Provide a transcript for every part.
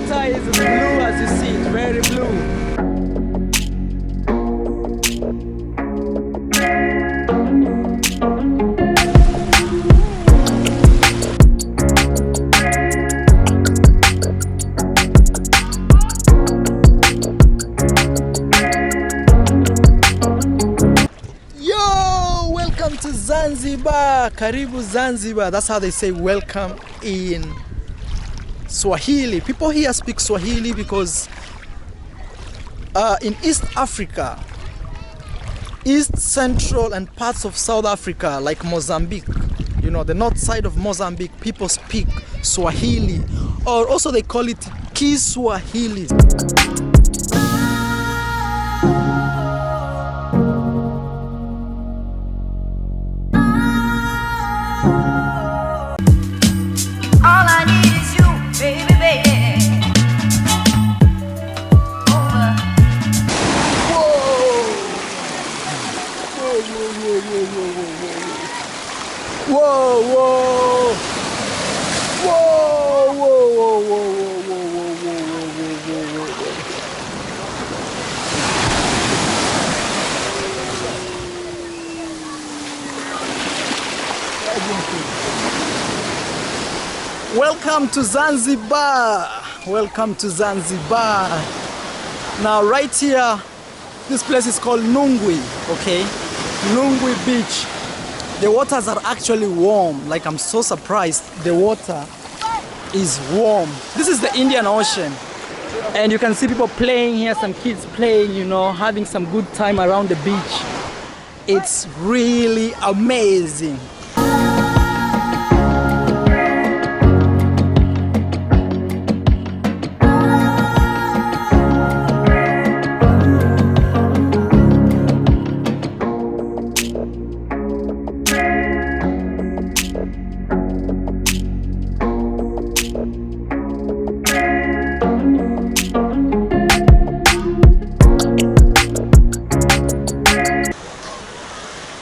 water is blue as you see, it's very blue. Welcome to Zanzibar, Karibu Zanzibar. That's how they say welcome in Swahili. People here speak Swahili because in East Africa, East Central and parts of South Africa, like Mozambique, you know, the north side of Mozambique, people speak Swahili, or also they call it Kiswahili. Whoa, whoa, whoa, whoa, whoa, whoa, whoa, whoa, whoa, whoa, whoa. Welcome to Zanzibar. Welcome to Zanzibar. Now right here, this place is called Nungwi, okay? Nungwi Beach. The waters are actually warm. Like, I'm so surprised the water is warm. This is the Indian Ocean. And you can see people playing here, some kids playing, you know, having some good time around the beach. It's really amazing.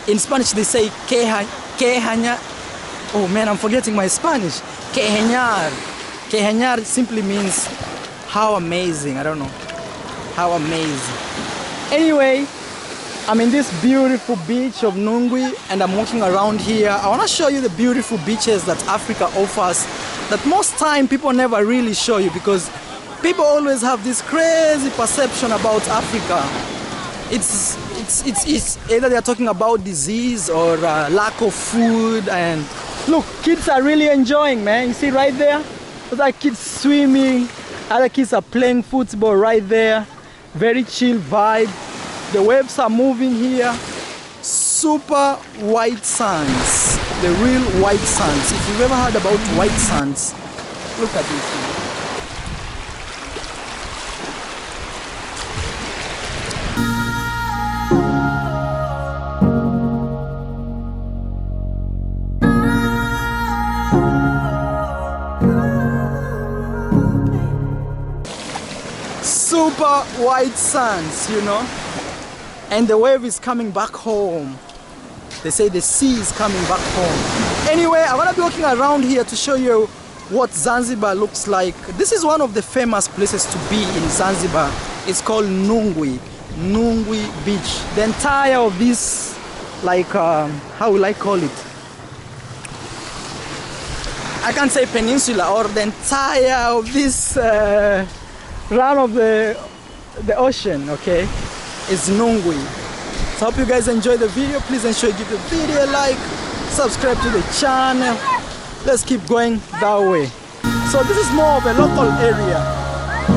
In Spanish they say quejañar. Oh man, I'm forgetting my Spanish. Quejañar. Quejañar simply means how amazing. I don't know. How amazing. Anyway, I'm in this beautiful beach of Nungwi and I'm walking around here. I want to show you the beautiful beaches that Africa offers that most time people never really show you, because people always have this crazy perception about Africa. It's either they're talking about disease or lack of food. And look, kids are really enjoying, man. You see right there, those are kids swimming, other kids are playing football right there. Very chill vibe. The waves are moving here. Super white sands, the real white sands. If you've ever heard about white sands, look at this. Super white sands, you know, and the wave is coming back home. They say the sea is coming back home. Anyway, I want to be walking around here to show you what Zanzibar looks like. This is one of the famous places to be in Zanzibar. It's called Nungwi Beach. The entire of this, like, how will I call it? I can't say peninsula, or the entire of this round of the ocean, okay, is Nungwi. So I hope you guys enjoy the video. Please ensure you give the video a like, subscribe to the channel. Let's keep going that way. So this is more of a local area,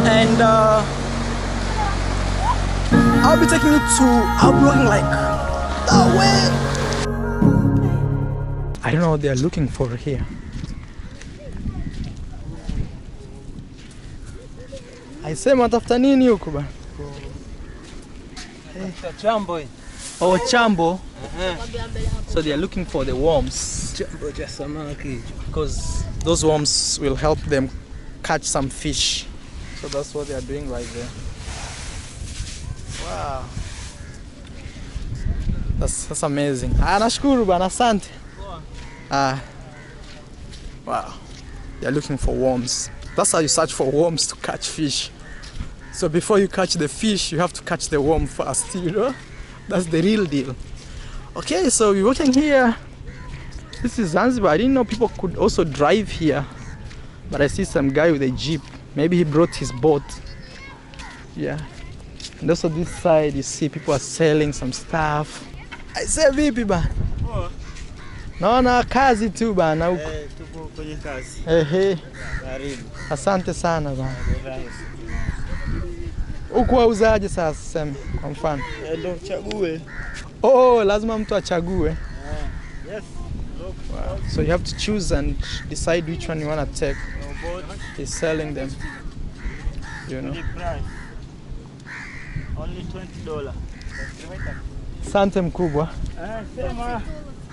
and I'll be taking it to, I'll be walking like that way. I don't know what they're looking for here. Aisema tafuta nini huko bana? Chambo. Oh, chambo. So they are looking for the worms. Because those worms will help them catch some fish. So that's what they are doing right there. Wow. That's amazing. Nashukuru bana, asante. Wow. They are looking for worms. That's how you search for worms to catch fish. So before you catch the fish, you have to catch the worm first, you know? That's the real deal. Okay, so we're walking here. This is Zanzibar. I didn't know people could also drive here. But I see some guy with a jeep. Maybe he brought his boat. Yeah. And also this side, you see people are selling some stuff. I say vipi ba? Naona kazi tu bana huko. Tupo kwenye kazi. Ehe. Karibu. Asante sana bana. Huko wauzaje sasa sema kwa mfano? Ndio uchague. Oh, lazima mtu achague. Yes. Wow. So you have to choose and decide which one you want to take. He's selling them. You know. Only $20. Asante mkubwa. Sema.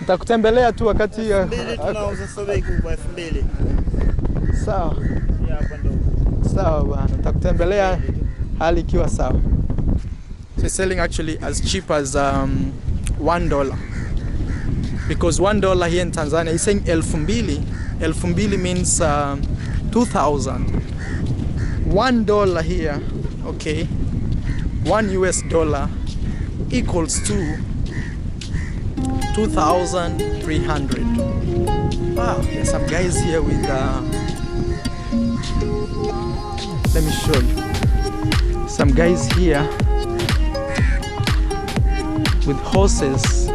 Nitakutembelea tu wakati Mbele tunauza sobe kubwa 2000. Sawa. Hapa ndo. Sawa bwana. Nitakutembelea hali ikiwa sawa. So he's selling actually as cheap as $1. Because $1 here in Tanzania, he's saying 1200. 1200 means 2000. $1 here, okay, $1 equals to 2,300. Wow, there's some guys here with let me show you. Some guys here with horses.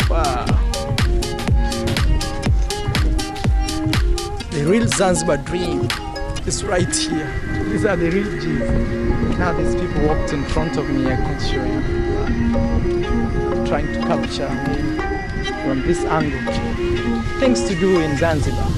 Wow. The real Zanzibar dream is right here. These are the real G's. Now these people walked in front of me, I can't show you. I'm trying to capture me from this angle. Things to do in Zanzibar.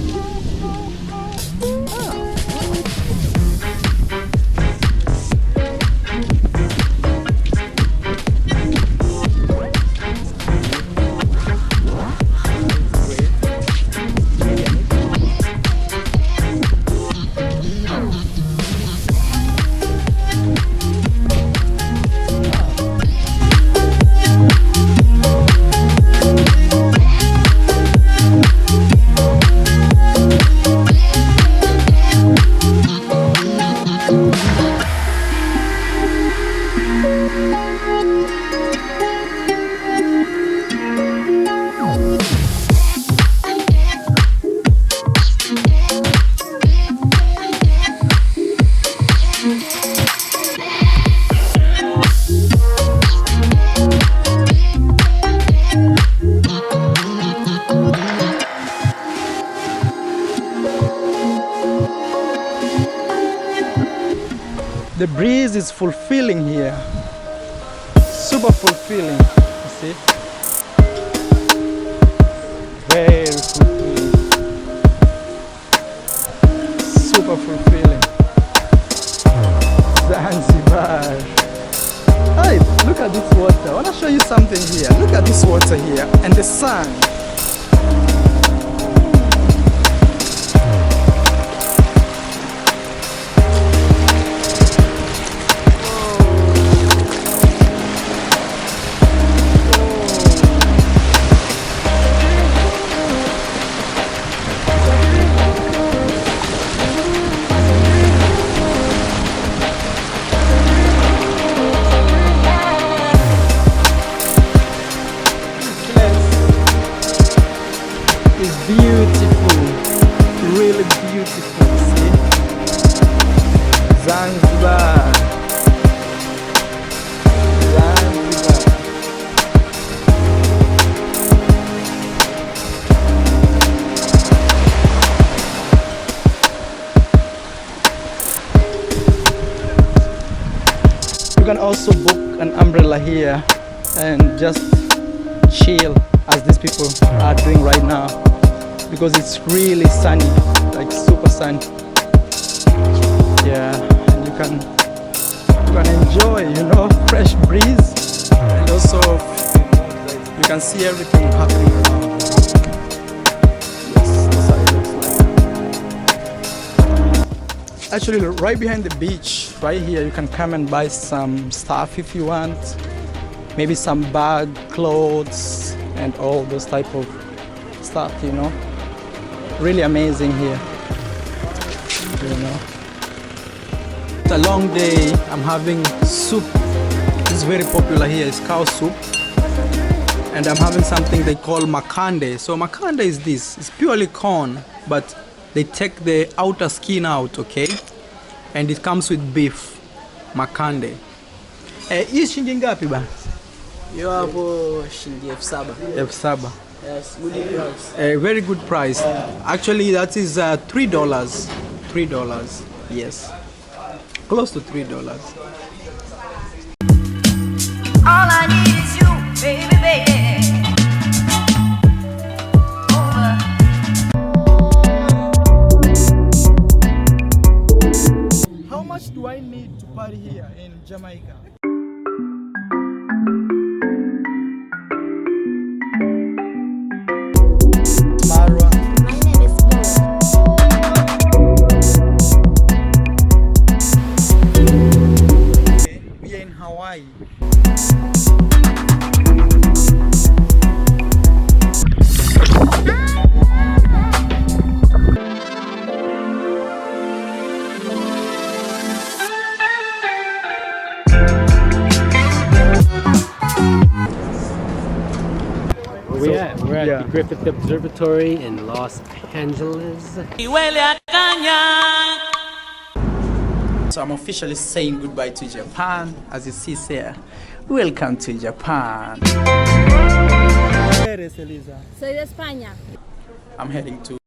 The breeze is fulfilling here. Super fulfilling, you see? Very fulfilling. Super fulfilling. Zanzibar. Hey, look at this water. I want to show you something here. Look at this water here and the sun. Beautiful, really beautiful, see? Zanzibar. Zanzibar. You can also book an umbrella here and just chill as these people are doing right now. Because it's really sunny, like super sunny. Yeah, and you can enjoy, you know, fresh breeze, and also you can see everything happening around. Yes, that's how it looks like. Actually, right behind the beach, right here, you can come and buy some stuff if you want. Maybe some bag, clothes, and all those type of stuff, you know. really amazing here. You know, it's a long day. I'm having soup. It's very popular here. It's cow soup, and I'm having something they call makande. So makande is this. It's purely corn, but they take the outer skin out, okay? And it comes with beef. Makande. Hii shilingi ngapi ba? Yo hapo shilingi 7,000. 7,000. Yes, good price. A very good price. Actually, that is $3. $3. Yes, close to $3. All I need is you, baby, baby. Over. How much do I need to party here in Jamaica? Marwa. My name is Mo. We are in Hawaii. We're at yeah. the Griffith Observatory in Los Angeles. So I'm officially saying goodbye to Japan. As you see here, welcome to Japan. Soy de España. I'm heading to